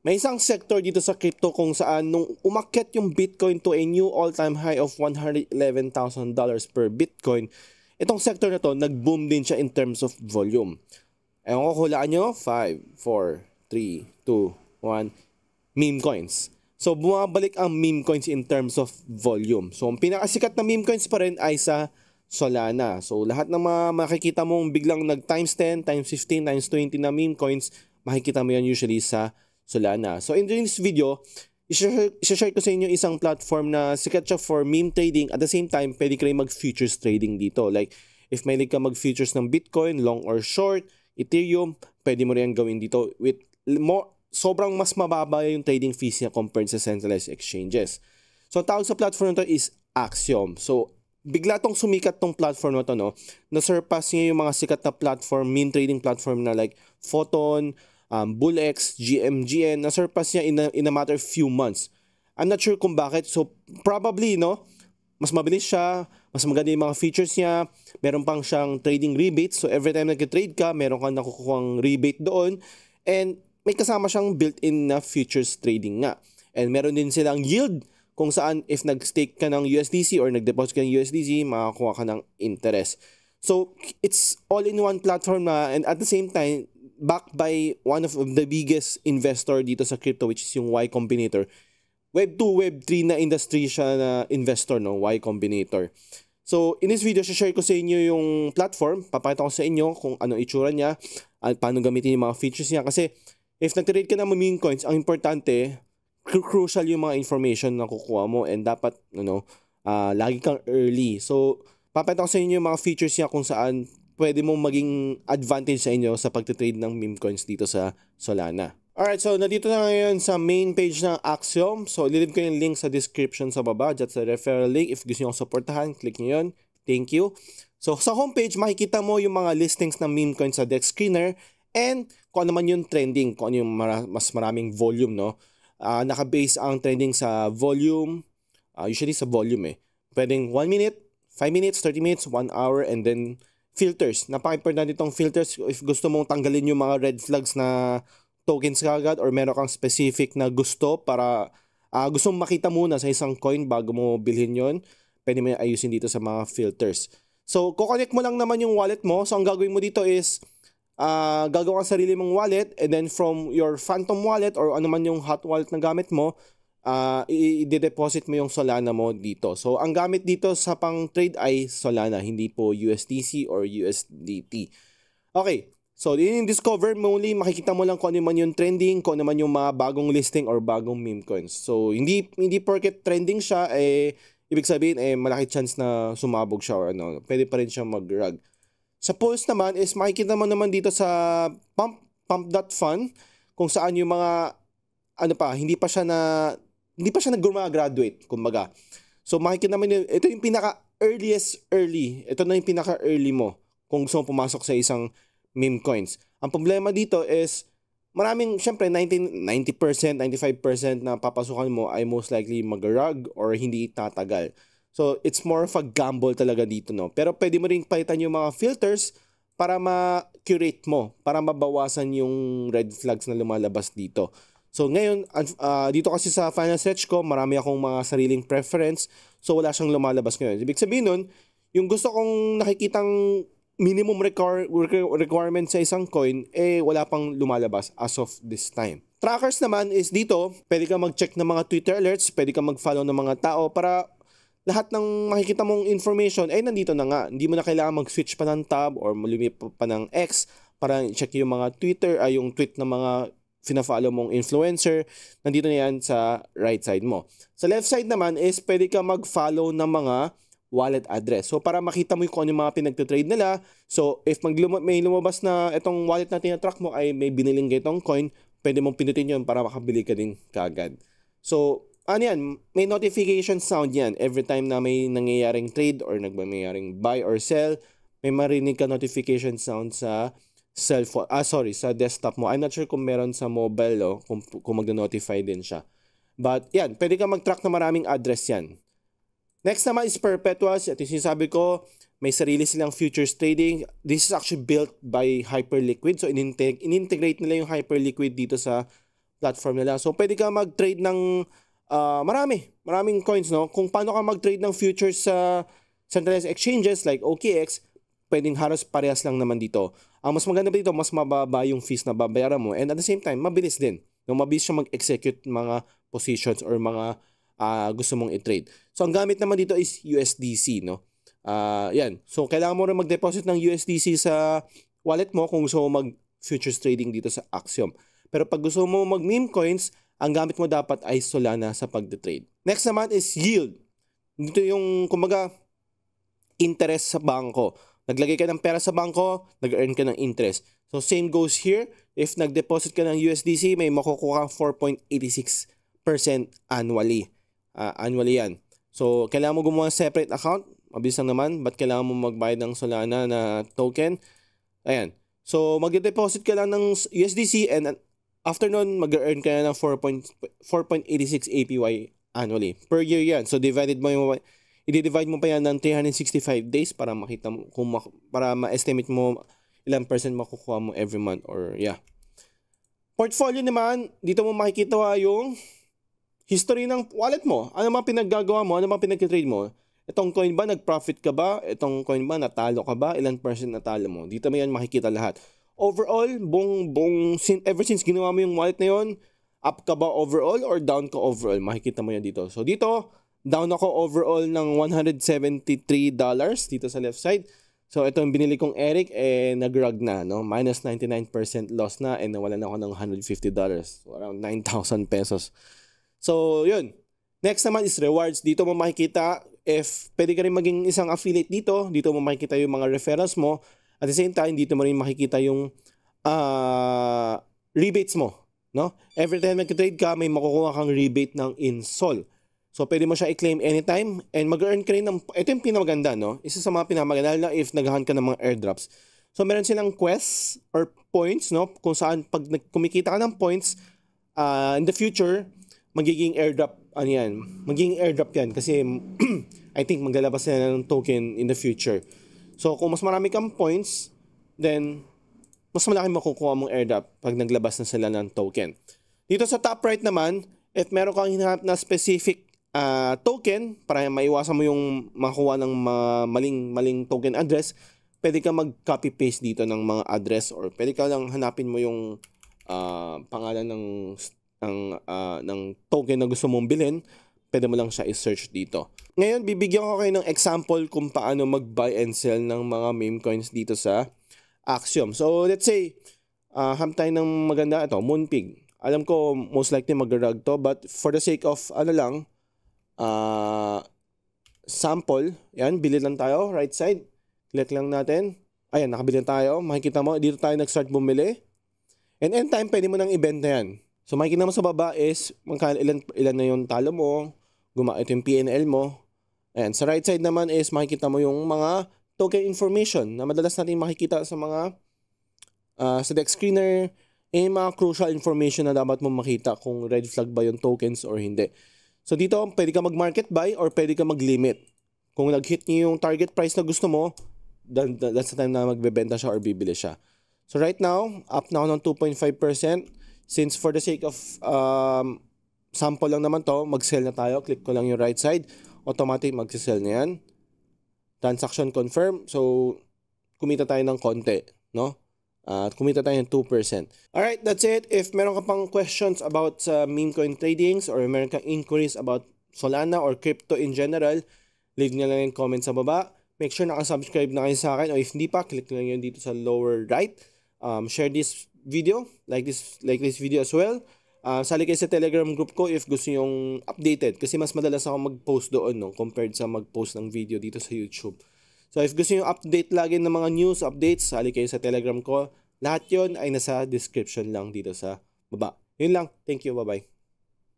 May isang sector dito sa crypto kung saan nung umakyat yung Bitcoin to a new all-time high of $111,000 per Bitcoin, itong sector na to, nag-boom din siya in terms of volume. Ewan ko, hulaan nyo, 5, 4, 3, 2, 1, meme coins. So, bumabalik ang meme coins in terms of volume. So, ang pinakasikat na meme coins pa rin ay sa Solana. So, lahat ng mga makikita mong biglang nag-times 10, times 15, times 20 na meme coins, makikita mo yan usually sa Solana. So, in this video, i-share ko sa inyo isang platform na sikat siya for meme trading. At the same time, pwede kayo mag-futures trading dito. Like, if may ka mag-futures ng Bitcoin, long or short, Ethereum, pwede mo rin gawin dito with more, sobrang mas mababa yung trading fees niya compared sa centralized exchanges. So, ang tawag sa platform na to is Axiom. So, bigla tong sumikat tong platform na to, no? Na-surpass niya yung mga sikat na platform, meme trading platform na like Photon, BullX, GMGN, na-surpass niya in a matter of few months. I'm not sure kung bakit. So, probably, no? Mas mabilis siya, mas maganda yung mga features niya, meron pang siyang trading rebates. So, every time nag-trade ka, meron kang nakukuhang rebate doon. And may kasama siyang built-in na futures trading nga. And meron din silang yield kung saan if nag-stake ka ng USDC or nag-deposit ka ng USDC, makakuha ka ng interest. So, it's all-in-one platform na, and at the same time, backed by one of the biggest investor dito sa crypto, which is yung Y Combinator. Web 2, Web 3 na industry siya na investor, no? Y Combinator. So, in this video, share ko sa inyo yung platform. Papakita ko sa inyo kung anong itsura niya at paano gamitin yung mga features niya. Kasi, if nag-trade ka ng meme coins, ang importante, crucial yung mga information na kukuha mo and dapat, lagi kang early. So, papakita ko sa inyo yung mga features niya kung saan pwede mong maging advantage sa inyo sa pagtitrade ng meme coins dito sa Solana. Alright, so nandito na ngayon sa main page ng Axiom. So, ililid ko yung link sa description sa baba. Just sa referral link. If gusto nyo supportahan, click nyo yun. Thank you. So, sa homepage, makikita mo yung mga listings ng meme coins sa Dex Screener and kung ano man yung trending, kung ano yung mas maraming volume, no? Naka-base ang trending sa volume, usually sa volume Pwedeng 1 minute, 5 minutes, 30 minutes, 1 hour, and then filters. Napaka-important itong filters if gusto mong tanggalin yung mga red flags na tokens kagad or meron kang specific na gusto para gusto mong makita muna sa isang coin bago mo bilhin yon, pwede mo ayusin dito sa mga filters. So, kukonect mo lang naman yung wallet mo. So, ang gagawin mo dito is gagawa ka sarili mong wallet and then from your phantom wallet or ano man yung hot wallet na gamit mo, i-deposit mo yung Solana mo dito. So, ang gamit dito sa pang-trade ay Solana, hindi po USDC or USDT. Okay, so in Discover muli, makikita mo lang kung ano man yung trending, kung ano man yung mga bagong listing or bagong meme coins. So, hindi porket trending siya, ibig sabihin, malaki chance na sumabog siya or ano. Pwede pa rin siya mag-rug. Sa polls naman is makikita mo naman dito sa pump.fun kung saan yung mga hindi pa siya nag-graduate, kumbaga. So makikita naman ito yung early. Ito na yung pinaka-early mo kung gusto mo pumasok sa isang meme coins. Ang problema dito is maraming, syempre 90%, 95% na papasukan mo ay most likely mag-rug or hindi tatagal. So, it's more of a gamble talaga dito, no? Pero pwede mo rin palitan yung mga filters para ma-curate mo, para mabawasan yung red flags na lumalabas dito. So, ngayon, dito kasi sa final search ko, marami akong mga sariling preference. So, wala siyang lumalabas ngayon. Ibig sabihin nun, yung gusto kong nakikitang minimum requirement sa isang coin, wala pang lumalabas as of this time. Trackers naman is dito, pwede ka mag-check ng mga Twitter alerts, pwede ka mag-follow ng mga tao para lahat ng makikita mong information nandito na nga. Hindi mo na kailangan mag-switch pa ng tab or lumipat pa ng X para check yung mga Twitter, yung tweet ng mga fina-follow mong influencer. Nandito na yan sa right side mo. Sa left side naman is pwede ka mag-follow ng mga wallet address. So para makita mo kung ano yung mga pinagtitrade nila. So if may lumabas na itong wallet na tinatrack mo ay may biniling itong coin, pwede mong pinutin yun para makabili ka din kagad. So may notification sound yan every time na may nangyayaring trade or nangyayaring buy or sell, may marinig ka notification sound sa cellphone, sa desktop mo. I'm not sure kung meron sa mobile kung magno-notify din siya. But yan, pwede ka mag-track na maraming address yan. Next naman is Perpetuals. Ito yung sinasabi ko, may sarili silang futures trading. This is actually built by Hyperliquid. So in-integrate nila yung Hyperliquid dito sa platform nila. So pwede ka mag-trade ng maraming coins, no? Kung paano ka mag-trade ng futures sa centralized exchanges like OKX, pwedeng halos parehas lang naman dito. Ang mas maganda dito, mas mababa yung fees na babayaran mo, and at the same time, mabilis din. No, mabilis siya mag-execute mga positions or mga gusto mong i-trade. So ang gamit naman dito is USDC, no? Yan. So kailangan mo rin mag-deposit ng USDC sa wallet mo kung gusto mo mag-futures trading dito sa Axiom. Pero pag gusto mo mag-meme coins, ang gamit mo dapat ay Solana sa pag-trade. Next naman is yield. Dito yung, kumbaga, interest sa bangko. Naglagay ka ng pera sa bangko, nag-earn ka ng interest. So same goes here. If nag-deposit ka ng USDC, may makukuha kang 4.86% annually. Annually yan. So kailangan mo gumawa ng separate account. Mabilis lang naman. Ba't kailangan mo magbayad ng Solana na token? Ayan. So mag-deposit ka lang ng USDC and after nun, mag-earn ka na ng 4.86 APY annually. Per year yan. So i-divide mo pa yan ng 365 days para makita mo, para ma-estimate mo ilang percent makukuha mo every month or yeah. Portfolio naman, dito mo makikita yung history ng wallet mo. Ano mga pinaggagawa mo, ano mga pinag-trade mo. Itong coin ba, nag-profit ka ba? Itong coin ba, natalo ka ba? Ilan percent natalo mo? Dito mo yan makikita lahat. Overall, ever since ginawa mo yung wallet na yun, up ka ba overall or down ka overall? Makikita mo yan dito. So dito, down ako overall ng $173 dito sa left side. So ito yung binili kong Eric, nag-rug na, no? Minus 99% loss na and nawalan ako ng $150. So around 9,000 pesos. So yun. Next naman is rewards. Dito mo makikita if pwede ka rin maging isang affiliate dito. Dito mo makikita yung mga referrals mo. At the same time, dito mo rin makikita yung rebates mo, no? Every time nag-trade ka, may makukuha kang rebate ng INSOL. So, pwede mo siya i-claim anytime and mag-earn ka rin ng, ito yung pinamaganda, no? Isa sa mga pinamaganda na if naghahan ka ng mga airdrops. So, meron silang quests or points, no? Kung saan pag kumikita ka ng points, in the future, magiging airdrop, magiging airdrop yan kasi I think maglalabas na ng token in the future. So, kung mas marami kang points, then mas malaki makukuha mong airdrop pag naglabas na sila ng token. Dito sa top right naman, if meron kang hinahanap na specific token para maiwasan mo yung makuha ng maling token address, pwede ka mag-copy paste dito ng mga address or pwede ka lang hanapin mo yung pangalan ng token na gusto mong bilhin. Pwede mo lang siya i-search dito. Ngayon, bibigyan ko kayo ng example kung paano mag-buy and sell ng mga meme coins dito sa Axiom. So, let's say, ham tayo ng maganda ito, Moonpig. Alam ko, most likely mag-rug to, but for the sake of, sample, yan, bili lang tayo, right side. Click lang natin. Ayan, nakabili tayo. Makikita mo, dito tayo nag-start bumili. And anytime, pwede mo nang i-bend na yan. So, makikita mo sa baba is, ilan na yung talo mo, ito yung PNL mo. Ayan, sa right side naman is makikita mo yung mga token information na madalas natin makikita sa mga sa deck screener, mga crucial information na dapat mo makita kung red flag ba yung tokens or hindi. So dito, pwede ka mag-market buy or pwede ka mag-limit. Kung nag-hit niyo yung target price na gusto mo, that's the time na magbebenta siya or bibili siya. So right now, up na ako ng 2.5%. Since for the sake of sample lang naman to, mag-sell na tayo. Click ko lang yung right side. Automatic mag-sell na yan. Transaction confirm. So, kumita tayo ng konti, no? Kumita tayo ng 2%. Alright, that's it. If meron ka pang questions about meme coin tradings or meron kang inquiries about Solana or crypto in general, leave nyo lang yung comment sa baba. Make sure nakasubscribe na kayo sa akin. O if hindi pa, click lang yun dito sa lower right. Share this video, like this video as well. Sali kayo sa Telegram group ko if gusto yung updated kasi mas madalas ako mag-post doon, no, compared sa mag-post ng video dito sa YouTube. So if gusto yung update lagi ng mga news, updates, sali kayo sa Telegram ko. Lahat yon ay nasa description lang dito sa baba. Yun lang. Thank you. Bye-bye.